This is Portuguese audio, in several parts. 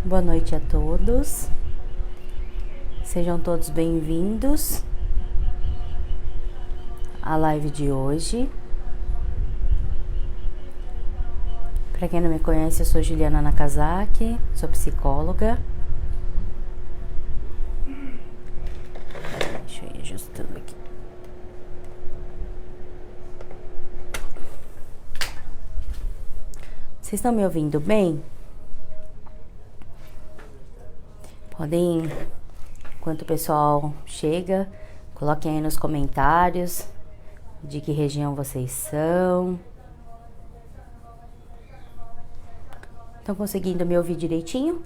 Boa noite a todos, sejam todos bem-vindos à live de hoje. Para quem não me conhece, eu sou Juliana Nakazaki, sou psicóloga. Deixa eu ir ajustando aqui. Vocês estão me ouvindo bem? Podem, enquanto o pessoal chega, coloquem aí nos comentários de que região vocês são. Estão conseguindo me ouvir direitinho?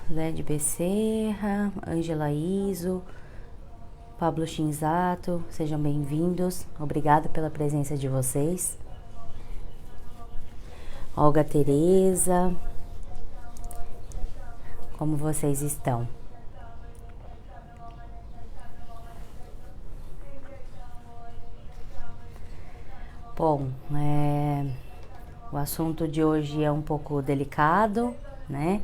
Led Becerra, Ângela Iso, Pablo Shinzato, sejam bem-vindos. Obrigada pela presença de vocês. Olga Tereza, como vocês estão? Bom, o assunto de hoje é um pouco delicado, né?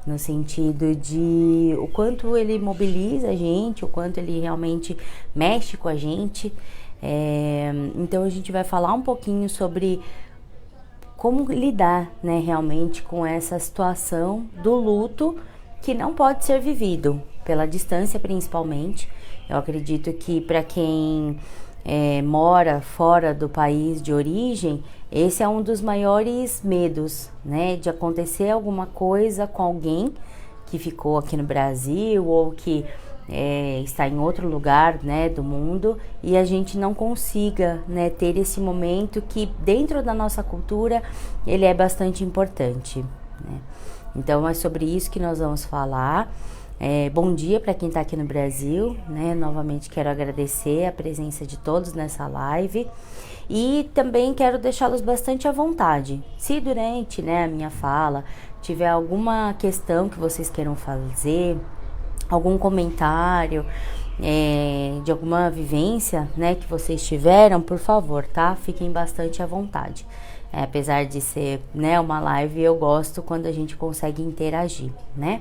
No sentido de o quanto ele mobiliza a gente, o quanto ele realmente mexe com a gente. Então a gente vai falar um pouquinho sobre como lidar, né, realmente com essa situação do luto que não pode ser vivido, pela distância principalmente. Eu acredito que para quem mora fora do país de origem, esse é um dos maiores medos, né, de acontecer alguma coisa com alguém que ficou aqui no Brasil ou que está em outro lugar, né, do mundo, e a gente não consiga, né, ter esse momento que dentro da nossa cultura ele é bastante importante, né? Então é sobre isso que nós vamos falar. Bom dia para quem está aqui no Brasil, né? Novamente quero agradecer a presença de todos nessa live e também quero deixá-los bastante à vontade. Se durante, né, a minha fala tiver alguma questão que vocês queiram fazer, algum comentário, de alguma vivência, né, que vocês tiveram, por favor, tá? Fiquem bastante à vontade. Apesar de ser, né, uma live, eu gosto quando a gente consegue interagir, né?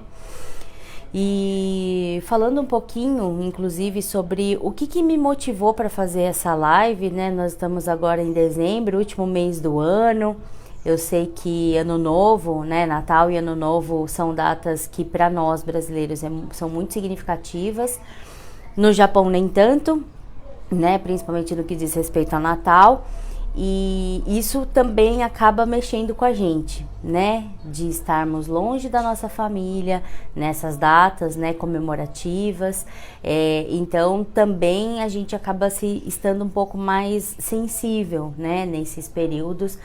E falando um pouquinho, inclusive, sobre o que me motivou para fazer essa live, né? Nós estamos agora em dezembro, último mês do ano. Eu sei que Ano Novo, né? Natal e Ano Novo são datas que para nós brasileiros são muito significativas. No Japão nem tanto, né? Principalmente no que diz respeito ao Natal. E isso também acaba mexendo com a gente, né? De estarmos longe da nossa família nessas datas, né, comemorativas. Então também a gente acaba estando um pouco mais sensível, né, nesses períodos.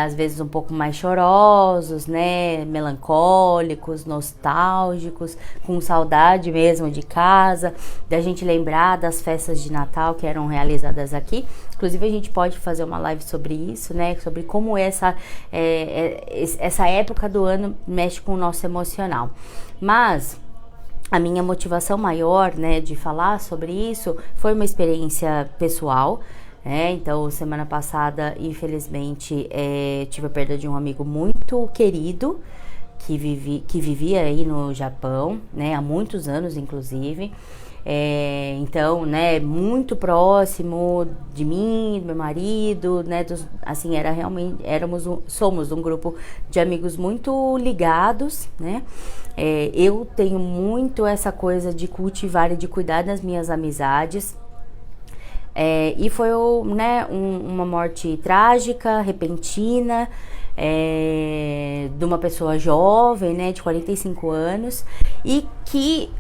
Às vezes um pouco mais chorosos, né, melancólicos, nostálgicos, com saudade mesmo de casa, da gente lembrar das festas de Natal que eram realizadas aqui. Inclusive a gente pode fazer uma live sobre isso, né, sobre como essa época do ano mexe com o nosso emocional. Mas a minha motivação maior, né, de falar sobre isso foi uma experiência pessoal. Então, semana passada, infelizmente, tive a perda de um amigo muito querido que vivia aí no Japão, né, há muitos anos, inclusive. Então, né, muito próximo de mim, do meu marido, né, assim, somos um grupo de amigos muito ligados, né. Eu tenho muito essa coisa de cultivar e de cuidar das minhas amizades. E foi, né, uma morte trágica, repentina, de uma pessoa jovem, né, de 45 anos, e que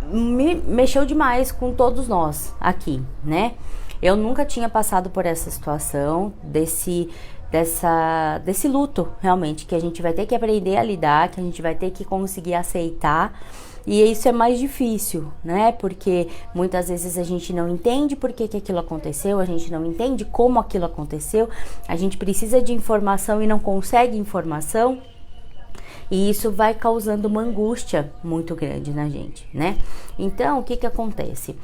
me mexeu demais com todos nós aqui, né? Eu nunca tinha passado por essa situação, desse luto, realmente, que a gente vai ter que aprender a lidar, que a gente vai ter que conseguir aceitar. E isso é mais difícil, né? Porque muitas vezes a gente não entende por que aquilo aconteceu, a gente não entende como aquilo aconteceu, a gente precisa de informação e não consegue informação. E isso vai causando uma angústia muito grande na gente, né? Então, o que acontece?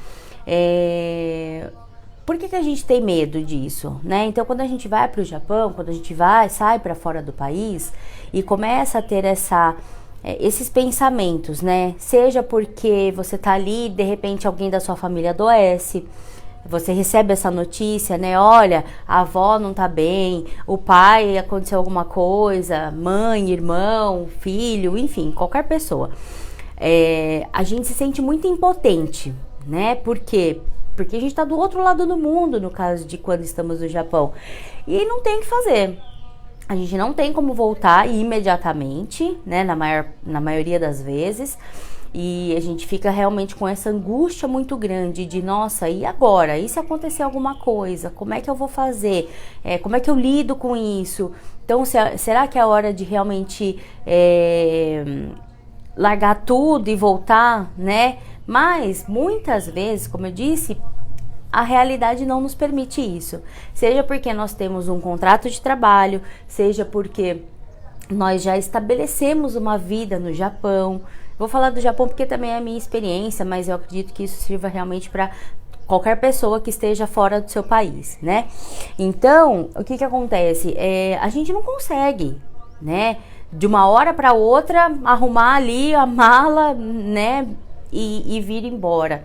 Por que a gente tem medo disso, né? Então, quando a gente vai para o Japão, quando a gente sai para fora do país e começa a ter esses pensamentos, né? Seja porque você tá ali e de repente alguém da sua família adoece, você recebe essa notícia, né? Olha, a avó não tá bem, o pai aconteceu alguma coisa, mãe, irmão, filho, enfim, qualquer pessoa. A gente se sente muito impotente, né? Por quê? Porque a gente tá do outro lado do mundo, no caso de quando estamos no Japão. E não tem o que fazer. A gente não tem como voltar imediatamente, né? Na maioria das vezes. E a gente fica realmente com essa angústia muito grande de, nossa, e agora? E se acontecer alguma coisa? Como é que eu vou fazer? Como é que eu lido com isso? Então, será que é a hora de realmente largar tudo e voltar, né? Mas, muitas vezes, como eu disse, a realidade não nos permite isso. Seja porque nós temos um contrato de trabalho, seja porque nós já estabelecemos uma vida no Japão. Vou falar do Japão porque também é a minha experiência, mas eu acredito que isso sirva realmente para qualquer pessoa que esteja fora do seu país, né? Então, o que acontece? A gente não consegue, né? De uma hora para outra, arrumar ali a mala, né? E vir embora.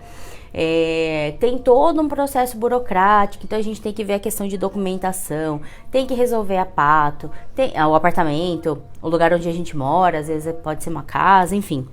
Tem todo um processo burocrático, então a gente tem que ver a questão de documentação, tem que resolver a pato, o apartamento, o lugar onde a gente mora, às vezes pode ser uma casa, enfim.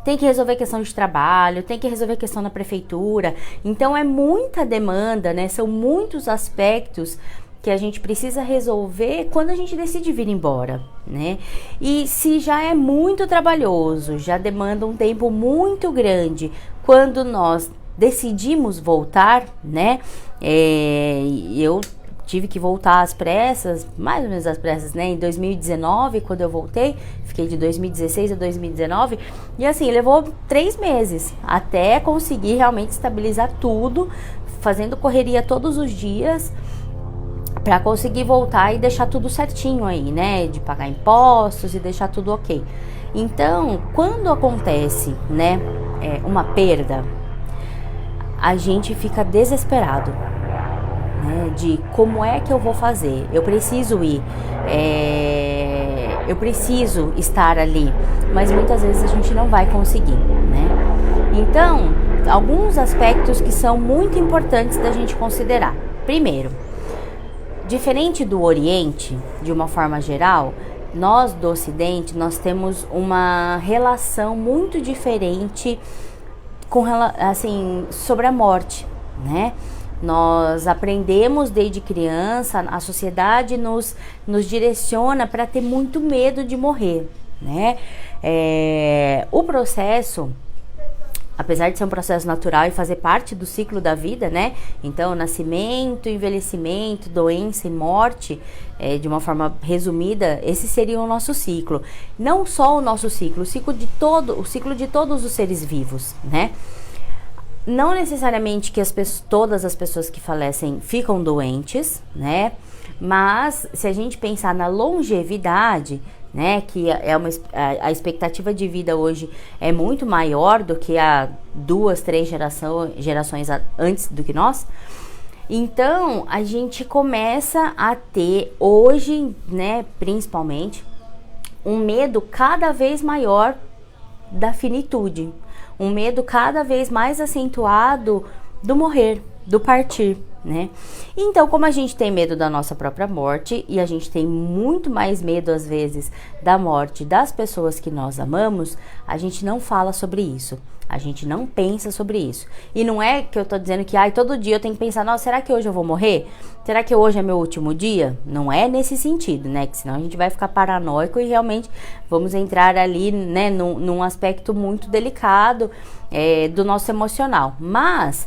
Tem que resolver a questão de trabalho, tem que resolver a questão na prefeitura. Então é muita demanda, né? São muitos aspectos que a gente precisa resolver quando a gente decide vir embora, né? E se já é muito trabalhoso, já demanda um tempo muito grande, quando nós decidimos voltar, né? Eu tive que voltar às pressas, mais ou menos às pressas, né? Em 2019, quando eu voltei, fiquei de 2016 a 2019, e assim, levou 3 meses até conseguir realmente estabilizar tudo, fazendo correria todos os dias, para conseguir voltar e deixar tudo certinho aí, né? De pagar impostos e deixar tudo ok. Então, quando acontece, né, uma perda, a gente fica desesperado, né? De como é que eu vou fazer? Eu preciso ir, eu preciso estar ali, mas muitas vezes a gente não vai conseguir, né? Então, alguns aspectos que são muito importantes da gente considerar. Primeiro, diferente do Oriente, de uma forma geral, nós do Ocidente, nós temos uma relação muito diferente sobre a morte, né? Nós aprendemos desde criança, a sociedade nos direciona para ter muito medo de morrer, né? O processo, apesar de ser um processo natural e fazer parte do ciclo da vida, né? Então, nascimento, envelhecimento, doença e morte, de uma forma resumida, esse seria o nosso ciclo. Não só o nosso ciclo, o ciclo de todos os seres vivos, né? Não necessariamente que todas as pessoas que falecem ficam doentes, né? Mas se a gente pensar na longevidade, né, que a expectativa de vida hoje é muito maior do que há 2, 3 gerações antes do que nós. Então, a gente começa a ter hoje, né, principalmente, um medo cada vez maior da finitude, um medo cada vez mais acentuado do morrer, do partir, né? Então, como a gente tem medo da nossa própria morte e a gente tem muito mais medo às vezes da morte das pessoas que nós amamos, a gente não fala sobre isso. A gente não pensa sobre isso. E não é que eu tô dizendo que todo dia eu tenho que pensar, nossa, será que hoje eu vou morrer? Será que hoje é meu último dia? Não é nesse sentido, né? Que senão a gente vai ficar paranoico e realmente vamos entrar ali, né, num aspecto muito delicado do nosso emocional. Mas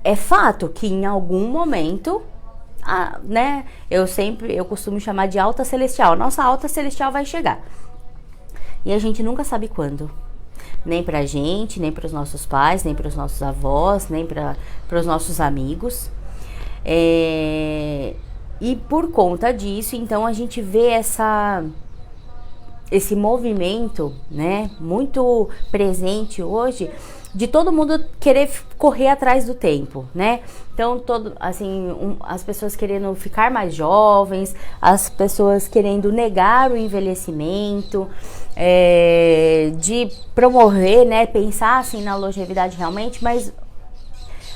é fato que em algum momento, né, eu costumo chamar de alta celestial. Nossa alta celestial vai chegar. E a gente nunca sabe quando. Nem pra gente, nem para os nossos pais, nem para os nossos avós, nem para os nossos amigos. E por conta disso, então, a gente vê esse movimento, né, muito presente hoje de todo mundo querer correr atrás do tempo, né? Então, as pessoas querendo ficar mais jovens, as pessoas querendo negar o envelhecimento, de promover, né? Pensar assim na longevidade realmente, mas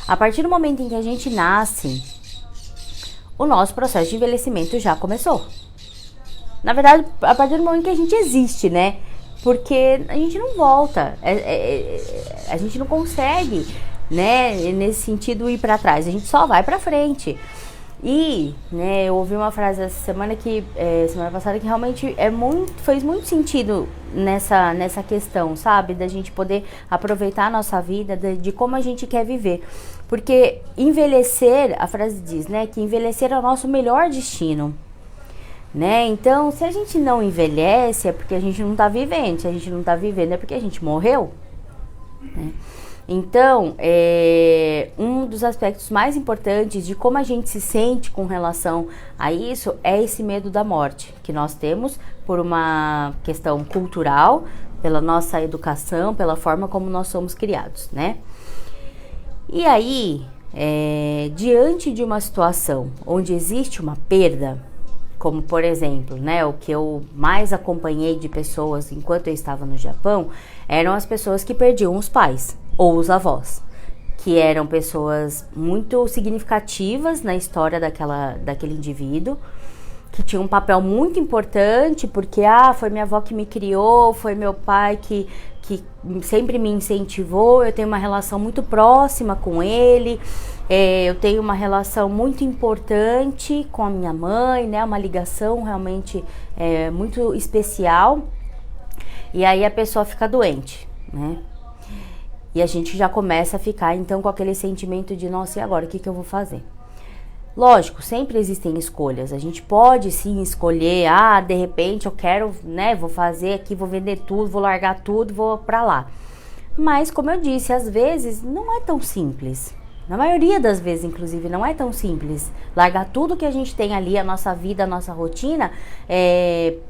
a partir do momento em que a gente nasce, o nosso processo de envelhecimento já começou. Na verdade, a partir do momento que a gente existe, né? Porque a gente não volta, a gente não consegue, né, nesse sentido, ir para trás, a gente só vai para frente. E, né, eu ouvi uma frase essa semana passada que realmente fez muito sentido nessa questão, sabe? Da gente poder aproveitar a nossa vida, de como a gente quer viver. Porque envelhecer, a frase diz, né, que envelhecer é o nosso melhor destino. Né? Então, se a gente não envelhece, é porque a gente não está vivendo. Se a gente não está vivendo, é porque a gente morreu. Né? Então, um dos aspectos mais importantes de como a gente se sente com relação a isso é esse medo da morte que nós temos por uma questão cultural, pela nossa educação, pela forma como nós somos criados, né? E aí, diante de uma situação onde existe uma perda, como por exemplo, né, o que eu mais acompanhei de pessoas enquanto eu estava no Japão, eram as pessoas que perdiam os pais ou os avós, que eram pessoas muito significativas na história daquele indivíduo, que tinha um papel muito importante, porque foi minha avó que me criou, foi meu pai que sempre me incentivou, eu tenho uma relação muito próxima com ele, eu tenho uma relação muito importante com a minha mãe, né, uma ligação realmente muito especial, e aí a pessoa fica doente, né, e a gente já começa a ficar então com aquele sentimento de, nossa, e agora, o que eu vou fazer? Lógico, sempre existem escolhas, a gente pode sim escolher, de repente eu quero, né, vou fazer aqui, vou vender tudo, vou largar tudo, vou pra lá. Mas, como eu disse, às vezes não é tão simples. Na maioria das vezes, inclusive, não é tão simples largar tudo que a gente tem ali, a nossa vida, a nossa rotina,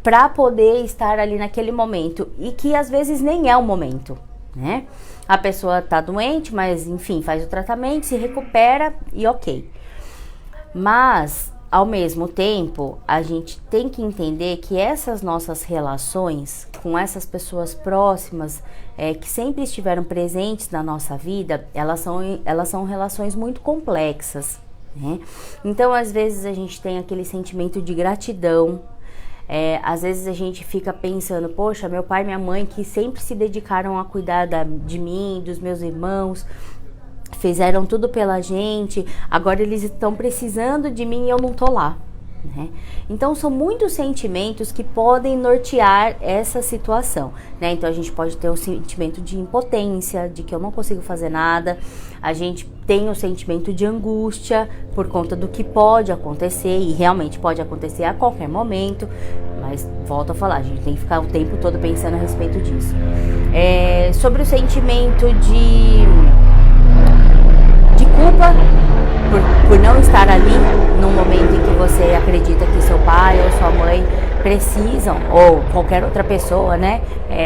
pra poder estar ali naquele momento, e que às vezes nem é o momento, né? A pessoa tá doente, mas enfim, faz o tratamento, se recupera e ok. Mas, ao mesmo tempo, a gente tem que entender que essas nossas relações com essas pessoas próximas, que sempre estiveram presentes na nossa vida, elas são relações muito complexas, né? Então, às vezes, a gente tem aquele sentimento de gratidão. Às vezes a gente fica pensando, poxa, meu pai e minha mãe que sempre se dedicaram a cuidar de mim, dos meus irmãos, fizeram tudo pela gente, agora eles estão precisando de mim e eu não tô lá, né? Então são muitos sentimentos que podem nortear essa situação, né? Então a gente pode ter o sentimento de impotência, de que eu não consigo fazer nada, a gente tem o sentimento de angústia por conta do que pode acontecer, e realmente pode acontecer a qualquer momento, mas volto a falar, a gente tem que ficar o tempo todo pensando a respeito disso. Sobre o sentimento de culpa por não estar ali no momento em que você acredita que seu pai ou sua mãe precisam, ou qualquer outra pessoa, né,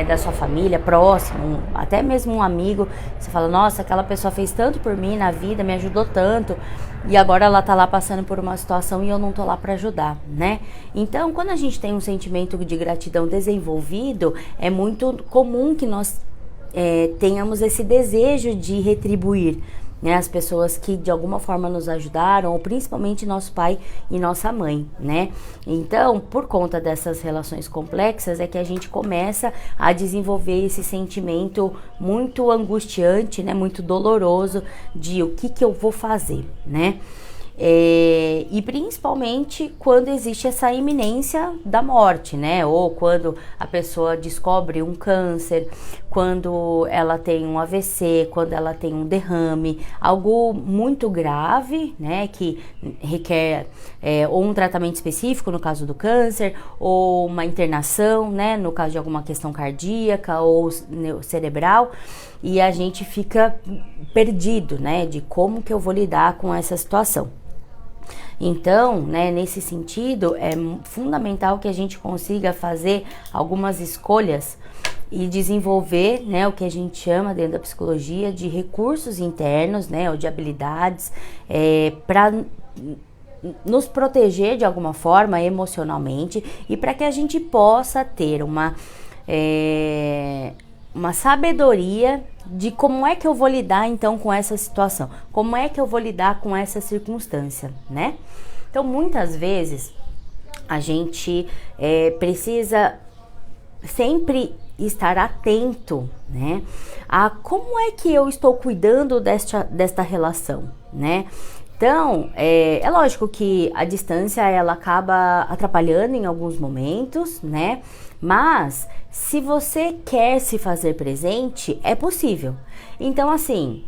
da sua família, próximo, até mesmo um amigo. Você fala, nossa, aquela pessoa fez tanto por mim na vida, me ajudou tanto, e agora ela tá lá passando por uma situação e eu não tô lá para ajudar, né? Então, quando a gente tem um sentimento de gratidão desenvolvido, é muito comum que nós tenhamos esse desejo de retribuir, né, as pessoas que de alguma forma nos ajudaram, ou principalmente nosso pai e nossa mãe, né? Então, por conta dessas relações complexas, é que a gente começa a desenvolver esse sentimento muito angustiante, né, muito doloroso, de o que eu vou fazer, né? E principalmente quando existe essa iminência da morte, né? Ou quando a pessoa descobre um câncer, quando ela tem um AVC, quando ela tem um derrame, algo muito grave, né? Que requer ou um tratamento específico no caso do câncer, ou uma internação, né? No caso de alguma questão cardíaca ou cerebral, e a gente fica perdido, né? De como que eu vou lidar com essa situação. Então, né, nesse sentido, é fundamental que a gente consiga fazer algumas escolhas e desenvolver, né, o que a gente chama dentro da psicologia de recursos internos, né, ou de habilidades, para nos proteger de alguma forma emocionalmente e para que a gente possa ter uma sabedoria de como é que eu vou lidar então com essa situação, como é que eu vou lidar com essa circunstância, né? Então muitas vezes a gente precisa sempre estar atento, né, a como é que eu estou cuidando desta relação, né? Então, é lógico que a distância ela acaba atrapalhando em alguns momentos, né? Mas se você quer se fazer presente, é possível. Então, assim,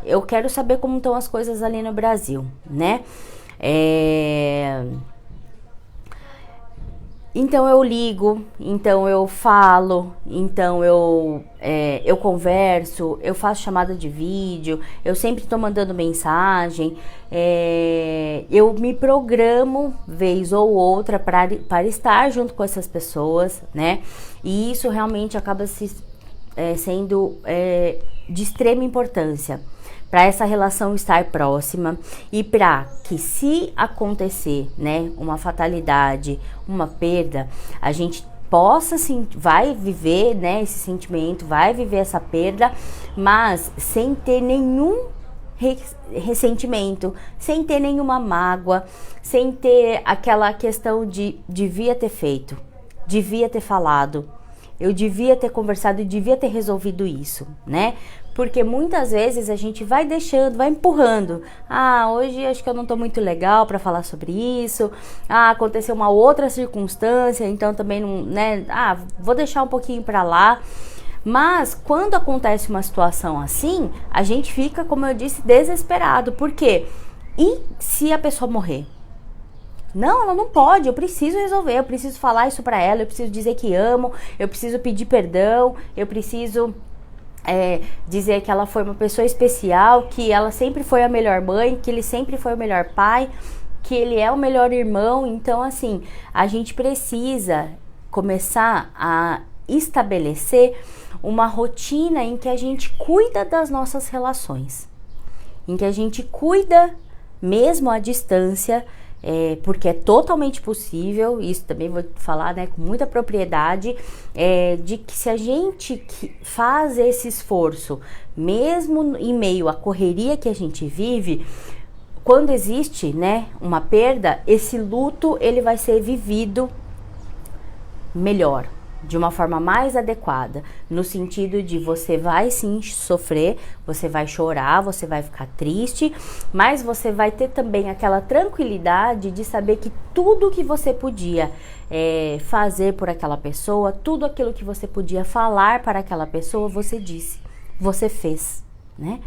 eu quero saber como estão as coisas ali no Brasil, né? Então eu ligo, então eu falo, então eu converso, eu faço chamada de vídeo, eu sempre estou mandando mensagem, eu me programo vez ou outra para estar junto com essas pessoas, né? E isso realmente acaba sendo de extrema importância para essa relação estar próxima e para que, se acontecer, né, uma fatalidade, uma perda, a gente possa, sim, vai viver, né, esse sentimento, vai viver essa perda, mas sem ter nenhum ressentimento, sem ter nenhuma mágoa, sem ter aquela questão de devia ter feito, devia ter falado, eu devia ter conversado e devia ter resolvido isso, né? Porque muitas vezes a gente vai deixando, vai empurrando. Hoje acho que eu não tô muito legal para falar sobre isso. Aconteceu uma outra circunstância, então também não, né? Vou deixar um pouquinho para lá. Mas quando acontece uma situação assim, a gente fica, como eu disse, desesperado. Por quê? E se a pessoa morrer? Não, ela não pode, eu preciso resolver, eu preciso falar isso pra ela, eu preciso dizer que amo, eu preciso pedir perdão, eu preciso dizer que ela foi uma pessoa especial, que ela sempre foi a melhor mãe, que ele sempre foi o melhor pai, que ele é o melhor irmão. Então, assim, a gente precisa começar a estabelecer uma rotina em que a gente cuida das nossas relações, em que a gente cuida mesmo à distância, porque é totalmente possível, isso também vou falar, né, com muita propriedade, de que se a gente faz esse esforço, mesmo em meio à correria que a gente vive, quando existe, né, uma perda, esse luto ele vai ser vivido melhor, de uma forma mais adequada, no sentido de você vai sim sofrer, você vai chorar, você vai ficar triste, mas você vai ter também aquela tranquilidade de saber que tudo que você podia fazer por aquela pessoa, tudo aquilo que você podia falar para aquela pessoa, você disse, você fez, né?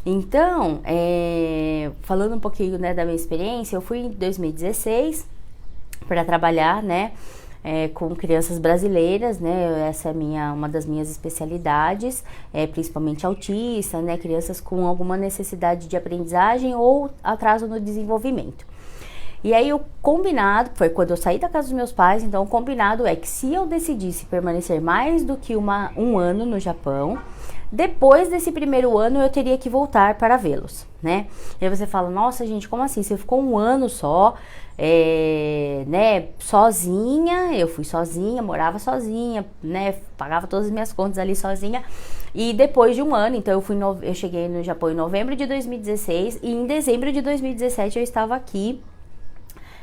Então, falando um pouquinho, né, da minha experiência, eu fui em 2016 para trabalhar, né, com crianças brasileiras, né? Essa é uma das minhas especialidades, principalmente autista, né? Crianças com alguma necessidade de aprendizagem ou atraso no desenvolvimento. E aí o combinado, foi quando eu saí da casa dos meus pais, então o combinado é que se eu decidisse permanecer mais do que um ano no Japão, depois desse primeiro ano eu teria que voltar para vê-los, né? E aí você fala, nossa gente, como assim? Você ficou um ano só, né, sozinha, eu fui sozinha, morava sozinha, né, pagava todas as minhas contas ali sozinha, e depois de um ano, então eu cheguei no Japão em novembro de 2016, e em dezembro de 2017 eu estava aqui,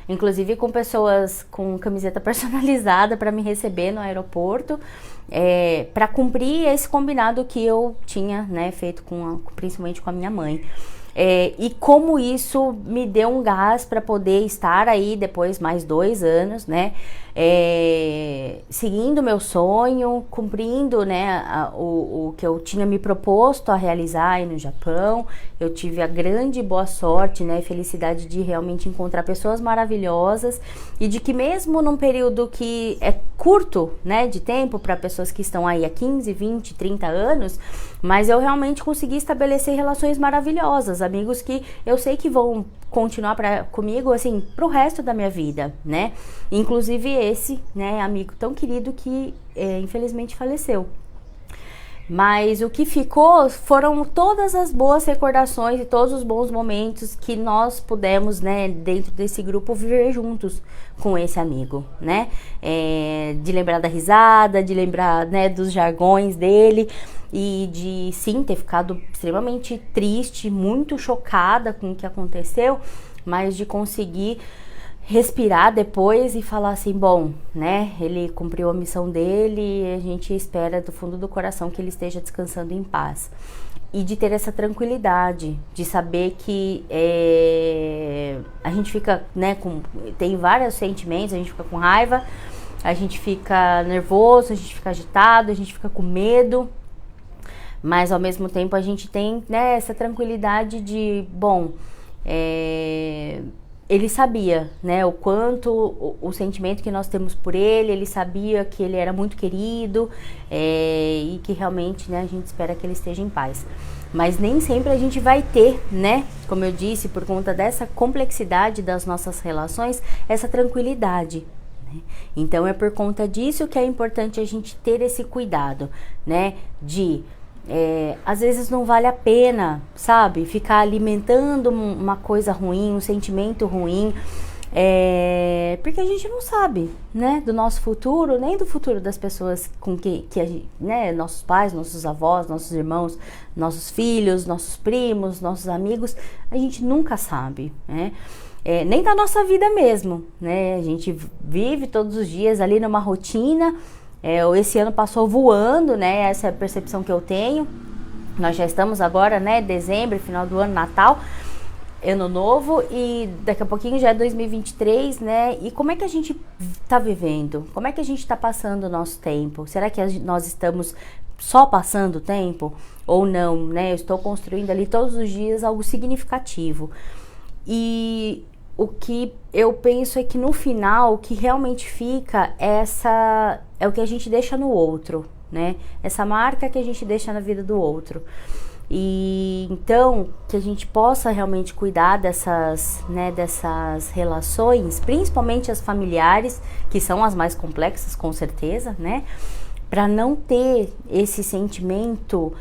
inclusive com pessoas com camiseta personalizada para me receber no aeroporto, para cumprir esse combinado que eu tinha, né, feito principalmente com a minha mãe. E como isso me deu um gás para poder estar aí depois mais 2 anos, né, seguindo meu sonho, cumprindo, né, o que eu tinha me proposto a realizar aí no Japão. Eu tive a grande boa sorte, né, e felicidade de realmente encontrar pessoas maravilhosas e de que mesmo num período que é curto, né, de tempo para pessoas que estão aí há 15, 20, 30 anos, mas eu realmente consegui estabelecer relações maravilhosas, amigos que eu sei que vão continuar comigo, assim, pro resto da minha vida, né? Inclusive esse, né, amigo tão querido que infelizmente faleceu. Mas o que ficou foram todas as boas recordações e todos os bons momentos que nós pudemos, né, dentro desse grupo, viver juntos com esse amigo, né? De lembrar da risada, de lembrar, né, dos jargões dele e de, sim, ter ficado extremamente triste, muito chocada com o que aconteceu, mas de conseguir respirar depois e falar assim, bom, né, ele cumpriu a missão dele e a gente espera do fundo do coração que ele esteja descansando em paz. E de ter essa tranquilidade, de saber que a gente fica, né, tem vários sentimentos, a gente fica com raiva, a gente fica nervoso, a gente fica agitado, a gente fica com medo, mas ao mesmo tempo a gente tem, né, essa tranquilidade de, bom, ele sabia, né, o quanto, o sentimento que nós temos por ele sabia que ele era muito querido e que realmente, né, a gente espera que ele esteja em paz. Mas nem sempre a gente vai ter, né, como eu disse, por conta dessa complexidade das nossas relações, essa tranquilidade. Né? Então é por conta disso que é importante a gente ter esse cuidado, né, de... às vezes não vale a pena, sabe, ficar alimentando uma coisa ruim, um sentimento ruim, porque a gente não sabe, né, do nosso futuro, nem do futuro das pessoas com que a gente, né, nossos pais, nossos avós, nossos irmãos, nossos filhos, nossos primos, nossos amigos, a gente nunca sabe, né, nem da nossa vida mesmo, né, a gente vive todos os dias ali numa rotina. Esse ano passou voando, né? Essa é a percepção que eu tenho. Nós já estamos agora, né? Dezembro, final do ano, Natal, Ano Novo, e daqui a pouquinho já é 2023, né? E como é que a gente tá vivendo? Como é que a gente tá passando o nosso tempo? Será que nós estamos só passando o tempo? Ou não, né? Eu estou construindo ali todos os dias algo significativo. E o que eu penso é que no final, o que realmente fica é o que a gente deixa no outro, né? Essa marca que a gente deixa na vida do outro. E então, que a gente possa realmente cuidar dessas relações, principalmente as familiares, que são as mais complexas, com certeza, né? Para não ter esse sentimento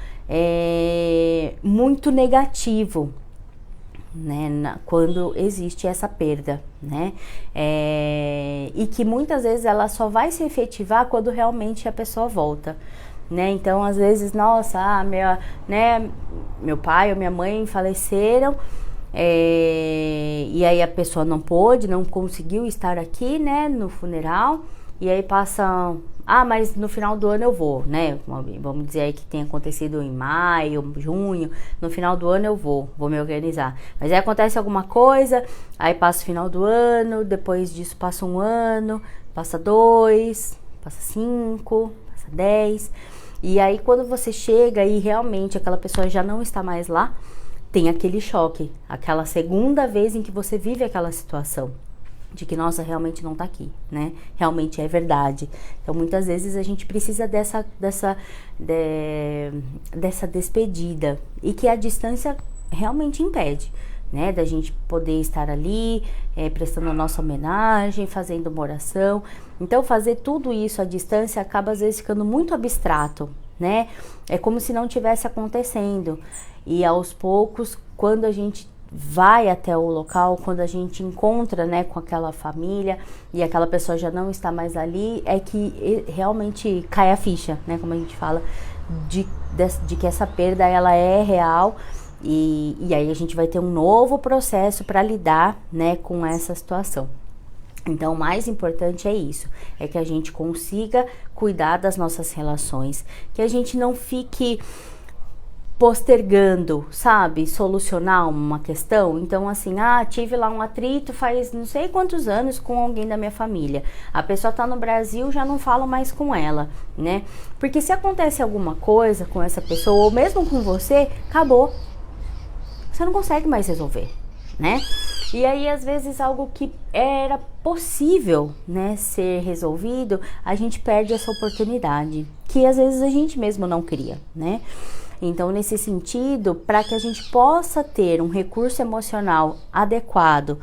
muito negativo, né, quando existe essa perda, né, e que muitas vezes ela só vai se efetivar quando realmente a pessoa volta, né, então às vezes, nossa, meu pai ou minha mãe faleceram, e aí a pessoa não conseguiu estar aqui, né, no funeral, e aí passa... mas no final do ano eu vou, né? Vamos dizer aí que tem acontecido em maio, junho. No final do ano eu vou me organizar. Mas aí acontece alguma coisa, aí passa o final do ano, depois disso passa um ano, passa 2, passa 5, passa 10. E aí quando você chega e realmente aquela pessoa já não está mais lá, tem aquele choque, aquela segunda vez em que você vive aquela situação. De que, nossa, realmente não tá aqui, né? Realmente é verdade. Então, muitas vezes a gente precisa dessa despedida. E que a distância realmente impede, né? Da gente poder estar ali, prestando a nossa homenagem, fazendo uma oração. Então, fazer tudo isso à distância acaba, às vezes, ficando muito abstrato, né? É como se não tivesse acontecendo. E, aos poucos, quando a gente vai até o local, quando a gente encontra, né, com aquela família e aquela pessoa já não está mais ali, é que realmente cai a ficha, né, como a gente fala, de que essa perda ela é real e aí a gente vai ter um novo processo para lidar, né, com essa situação. Então, o mais importante é isso, é que a gente consiga cuidar das nossas relações, que a gente não fique postergando, sabe, solucionar uma questão. Então, assim, tive lá um atrito faz não sei quantos anos com alguém da minha família. A pessoa tá no Brasil, já não falo mais com ela, né? Porque se acontece alguma coisa com essa pessoa, ou mesmo com você, acabou. Você não consegue mais resolver, né? E aí, às vezes, algo que era possível, né, ser resolvido, a gente perde essa oportunidade, que às vezes a gente mesmo não queria, né? Então, nesse sentido, para que a gente possa ter um recurso emocional adequado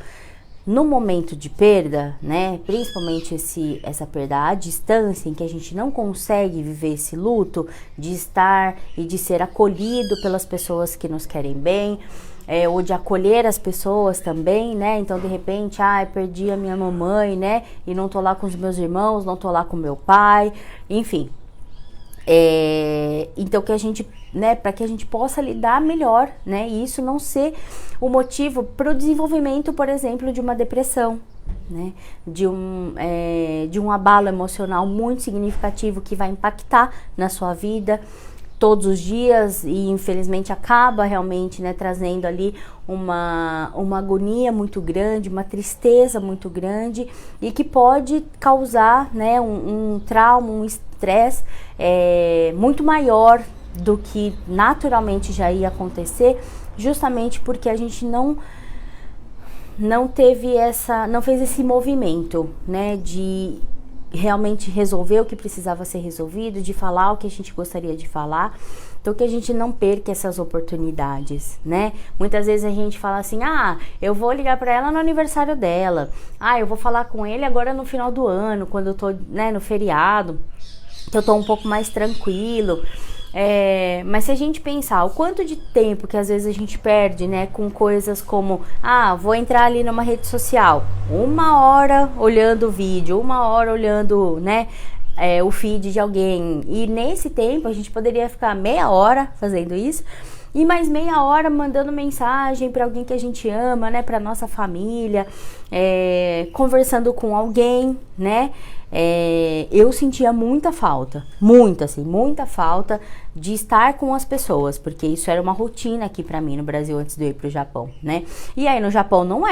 no momento de perda, né, principalmente essa perda à distância, em que a gente não consegue viver esse luto de estar e de ser acolhido pelas pessoas que nos querem bem, ou de acolher as pessoas também, né, então de repente, perdi a minha mamãe, né, e não tô lá com os meus irmãos, não tô lá com meu pai, enfim. Então que a gente, né, para que a gente possa lidar melhor, né, e isso não ser o motivo para o desenvolvimento, por exemplo, de uma depressão, né, de um abalo emocional muito significativo que vai impactar na sua vida todos os dias e infelizmente acaba realmente, né, trazendo ali uma agonia muito grande, uma tristeza muito grande e que pode causar, né, um trauma, um estresse muito maior do que naturalmente já ia acontecer, justamente porque a gente não fez esse movimento, né, de realmente resolver o que precisava ser resolvido, de falar o que a gente gostaria de falar, então que a gente não perca essas oportunidades, né? Muitas vezes a gente fala assim, eu vou ligar para ela no aniversário dela, eu vou falar com ele agora no final do ano, quando eu tô, né, no feriado, que eu tô um pouco mais tranquilo. Mas se a gente pensar o quanto de tempo que às vezes a gente perde, né, com coisas como, vou entrar ali numa rede social, 1 hora olhando o vídeo, 1 hora olhando, né, o feed de alguém, e nesse tempo a gente poderia ficar meia hora fazendo isso, e mais meia hora mandando mensagem para alguém que a gente ama, né, para nossa família, conversando com alguém, né. Eu sentia muita falta, muita falta de estar com as pessoas, porque isso era uma rotina aqui pra mim no Brasil antes de eu ir pro Japão, né? E aí no Japão não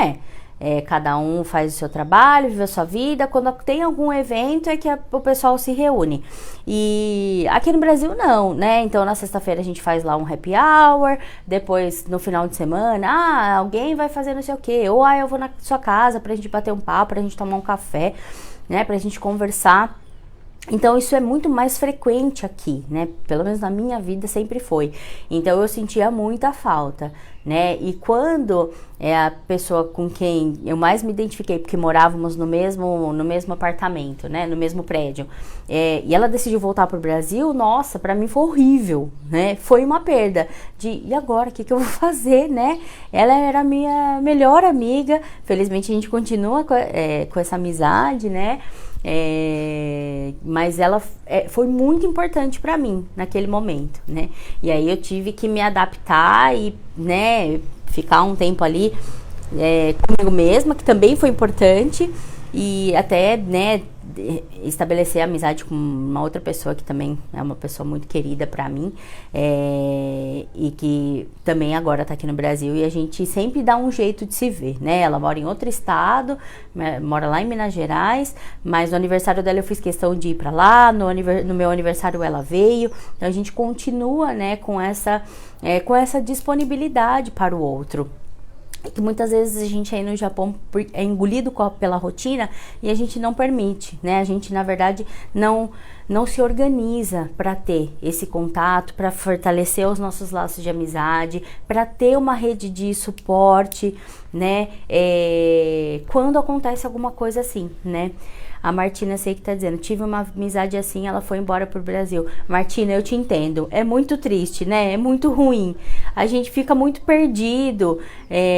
cada um faz o seu trabalho, vive a sua vida, quando tem algum evento é que o pessoal se reúne. E aqui no Brasil não, né? Então na sexta-feira a gente faz lá um happy hour, depois no final de semana, alguém vai fazer não sei o quê, ou eu vou na sua casa pra gente bater um papo, pra gente tomar um café, né, pra gente conversar. Então isso é muito mais frequente aqui, né, pelo menos na minha vida sempre foi. Então eu sentia muita falta, né, e quando a pessoa com quem eu mais me identifiquei, porque morávamos no mesmo apartamento, né, no mesmo prédio, e ela decidiu voltar pro Brasil, nossa, pra mim foi horrível, né, foi uma perda e agora, o que eu vou fazer, né, ela era a minha melhor amiga, felizmente a gente continua com essa amizade, né, mas ela foi muito importante para mim naquele momento, né? E aí eu tive que me adaptar e, né, ficar um tempo ali comigo mesma, que também foi importante, e até, né, estabelecer amizade com uma outra pessoa que também é uma pessoa muito querida para mim, e que também agora tá aqui no Brasil, e a gente sempre dá um jeito de se ver, né? Ela mora em outro estado, mora lá em Minas Gerais, mas no aniversário dela eu fiz questão de ir para lá, no meu aniversário ela veio, então a gente continua, né, com essa disponibilidade para o outro. Que muitas vezes a gente aí no Japão é engolido pela rotina e a gente não permite, né? A gente, na verdade, não se organiza para ter esse contato, para fortalecer os nossos laços de amizade, para ter uma rede de suporte, né? Quando acontece alguma coisa assim, né? A Martina, sei que tá dizendo, tive uma amizade assim, ela foi embora pro Brasil. Martina, eu te entendo, é muito triste, né? É muito ruim. A gente fica muito perdido,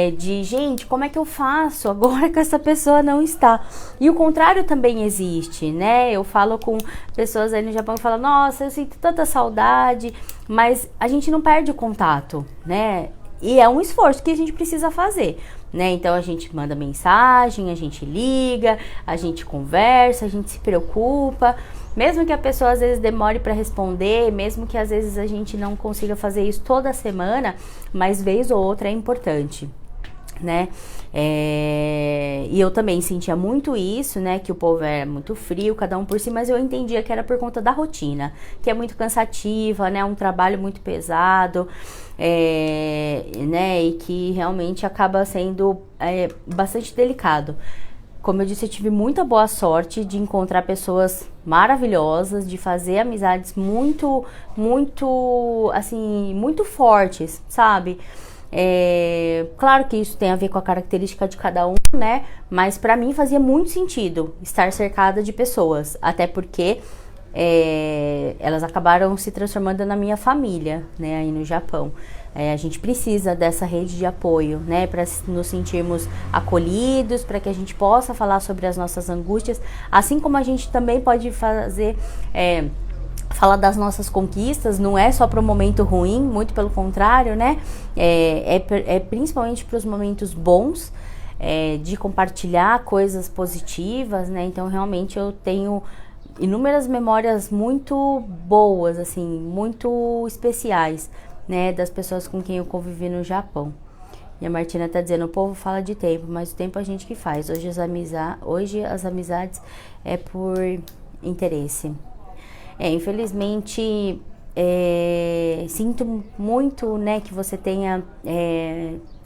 gente, como é que eu faço agora que essa pessoa não está? E o contrário também existe, né? Eu falo com pessoas aí no Japão que falam, nossa, eu sinto tanta saudade, mas a gente não perde o contato, né? E é um esforço que a gente precisa fazer, né? Então a gente manda mensagem, a gente liga, a gente conversa, a gente se preocupa, mesmo que a pessoa às vezes demore para responder, mesmo que às vezes a gente não consiga fazer isso toda semana, mas vez ou outra é importante, né? E eu também sentia muito isso, né, que o povo é muito frio, cada um por si, mas eu entendia que era por conta da rotina, que é muito cansativa, né, um trabalho muito pesado, né, e que realmente acaba sendo bastante delicado. Como eu disse, eu tive muita boa sorte de encontrar pessoas maravilhosas, de fazer amizades muito, muito, assim, muito fortes, sabe? Claro que isso tem a ver com a característica de cada um, né? Mas pra mim fazia muito sentido estar cercada de pessoas, até porque elas acabaram se transformando na minha família, né? Aí no Japão. A gente precisa dessa rede de apoio, né, para nos sentirmos acolhidos, para que a gente possa falar sobre as nossas angústias, assim como a gente também pode fazer, falar das nossas conquistas, não é só para o momento ruim, muito pelo contrário, né, principalmente para os momentos bons, de compartilhar coisas positivas, né, então realmente eu tenho inúmeras memórias muito boas, assim, muito especiais, né, das pessoas com quem eu convivi no Japão. E a Martina tá dizendo, o povo fala de tempo, mas o tempo é a gente que faz. Hoje as amizades é por interesse. Infelizmente, sinto muito, né, que você tenha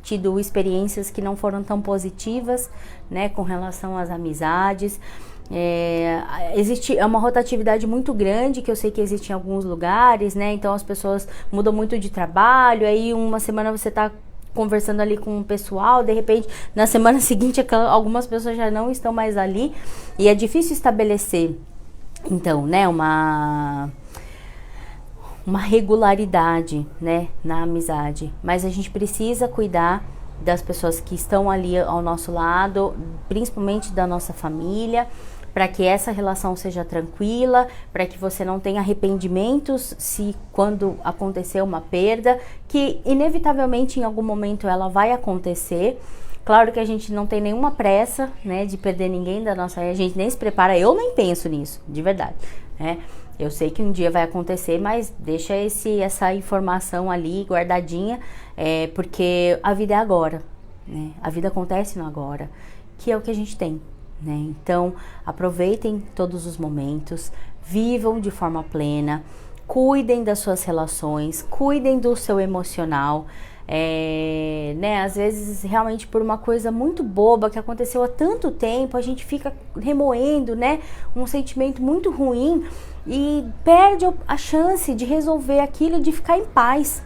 tido experiências que não foram tão positivas, né, com relação às amizades. Existe uma rotatividade muito grande, que eu sei que existe em alguns lugares, né? Então as pessoas mudam muito de trabalho, aí uma semana você tá conversando ali com o pessoal, de repente na semana seguinte algumas pessoas já não estão mais ali, e é difícil estabelecer, então, né, uma regularidade, né, na amizade, mas a gente precisa cuidar das pessoas que estão ali ao nosso lado, principalmente da nossa família, para que essa relação seja tranquila, para que você não tenha arrependimentos se quando acontecer uma perda, que inevitavelmente em algum momento ela vai acontecer. Claro que a gente não tem nenhuma pressa, né, de perder ninguém da nossa, a gente nem se prepara, eu nem penso nisso, de verdade, né? Eu sei que um dia vai acontecer, mas deixa essa informação ali guardadinha, porque a vida é agora, né? A vida acontece no agora, que é o que a gente tem, né? Então, aproveitem todos os momentos, vivam de forma plena, cuidem das suas relações, cuidem do seu emocional, né? Às vezes, realmente, por uma coisa muito boba que aconteceu há tanto tempo, a gente fica remoendo, né, um sentimento muito ruim e perde a chance de resolver aquilo e de ficar em paz.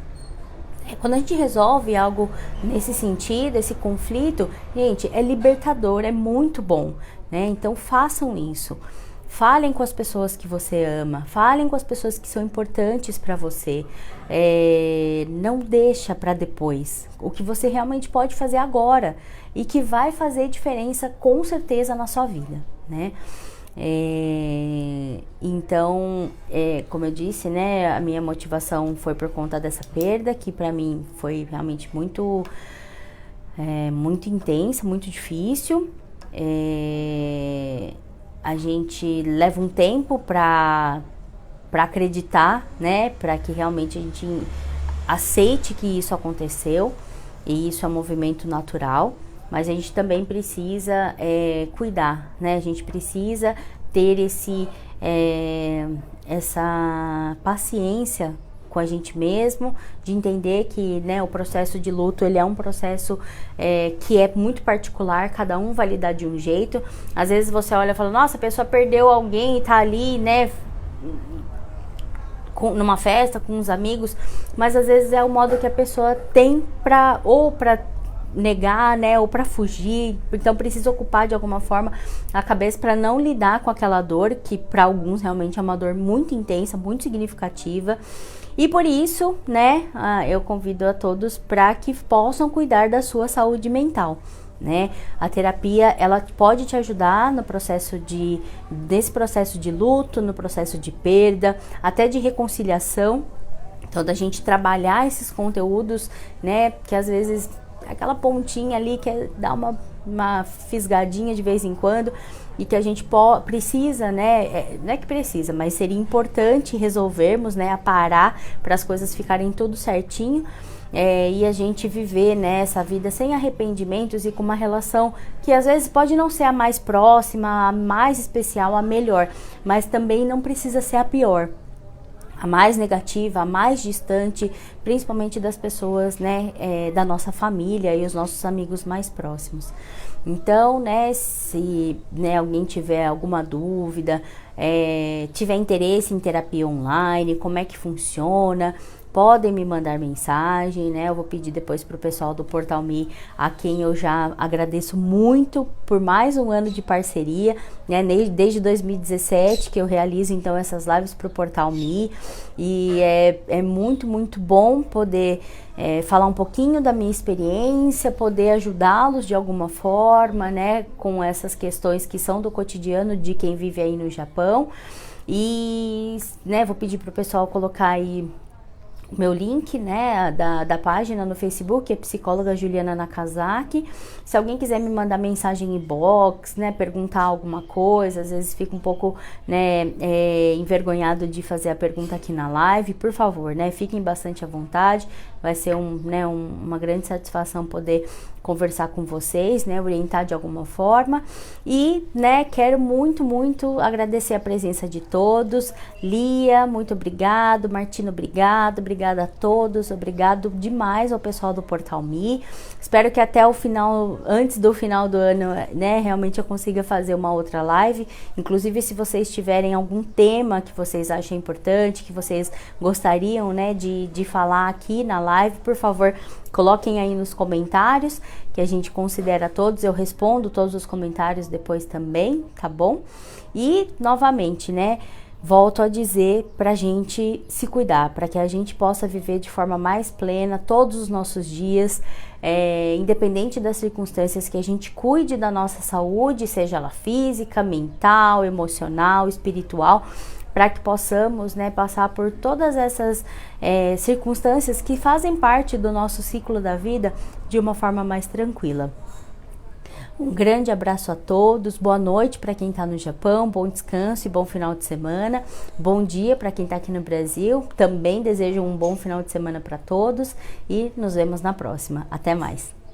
Quando a gente resolve algo nesse sentido, esse conflito, gente, é libertador, é muito bom, né? Então façam isso. Falem com as pessoas que você ama, falem com as pessoas que são importantes para você. Não deixa para depois. O que você realmente pode fazer agora e que vai fazer diferença com certeza na sua vida, né? Então, como eu disse, né, a minha motivação foi por conta dessa perda, que para mim foi realmente muito intensa, muito difícil. A gente leva um tempo para acreditar, né, para que realmente a gente aceite que isso aconteceu, e isso é um movimento natural. Mas a gente também precisa cuidar, né? A gente precisa ter essa paciência com a gente mesmo, de entender que, né, o processo de luto, ele é um processo que é muito particular, cada um vai lidar de um jeito. Às vezes você olha e fala, nossa, a pessoa perdeu alguém e tá ali, né, numa festa, com os amigos, mas às vezes é o modo que a pessoa tem para negar, né, ou para fugir. Então precisa ocupar de alguma forma a cabeça para não lidar com aquela dor, que para alguns realmente é uma dor muito intensa, muito significativa. E por isso, né, eu convido a todos para que possam cuidar da sua saúde mental, né? A terapia, ela pode te ajudar no nesse processo de luto, no processo de perda, até de reconciliação. Então, da gente trabalhar esses conteúdos, né, que às vezes aquela pontinha ali que dá uma fisgadinha de vez em quando, e que a gente precisa, né, não é que precisa, mas seria importante resolvermos, né, parar para as coisas ficarem tudo certinho, e a gente viver, né, essa vida sem arrependimentos e com uma relação que às vezes pode não ser a mais próxima, a mais especial, a melhor, mas também não precisa ser a pior, a mais negativa, a mais distante, principalmente das pessoas, né, da nossa família e os nossos amigos mais próximos. Então, né, se, né, alguém tiver alguma dúvida, tiver interesse em terapia online, como é que funciona, podem me mandar mensagem, né? Eu vou pedir depois para o pessoal do Portal Me, a quem eu já agradeço muito por mais um ano de parceria, né? Desde 2017 que eu realizo então essas lives para o Portal Me, e é muito, muito bom poder falar um pouquinho da minha experiência, poder ajudá-los de alguma forma, né? Com essas questões que são do cotidiano de quem vive aí no Japão. E, né, vou pedir para o pessoal colocar aí o meu link, né, da página no Facebook, é psicóloga Juliana Nakazaki. Se alguém quiser me mandar mensagem inbox, né, perguntar alguma coisa, às vezes fica um pouco, né, envergonhado de fazer a pergunta aqui na live, por favor, né, fiquem bastante à vontade. Vai ser uma grande satisfação poder conversar com vocês, né, orientar de alguma forma. E, né, quero muito, muito agradecer a presença de todos. Lia, muito obrigado. Martino, obrigada a todos. Obrigado demais ao pessoal do Portal Me. Espero que até o final, antes do final do ano, né, realmente eu consiga fazer uma outra live. Inclusive, se vocês tiverem algum tema que vocês acham importante, que vocês gostariam, né, de falar aqui na live, por favor, coloquem aí nos comentários, que a gente considera todos. Eu respondo todos os comentários depois também, tá bom? E, novamente, né, volto a dizer pra gente se cuidar, para que a gente possa viver de forma mais plena todos os nossos dias, independente das circunstâncias, que a gente cuide da nossa saúde, seja ela física, mental, emocional, espiritual, para que possamos, né, passar por todas essas circunstâncias que fazem parte do nosso ciclo da vida de uma forma mais tranquila. Um grande abraço a todos, boa noite para quem está no Japão, bom descanso e bom final de semana, bom dia para quem está aqui no Brasil, também desejo um bom final de semana para todos e nos vemos na próxima. Até mais!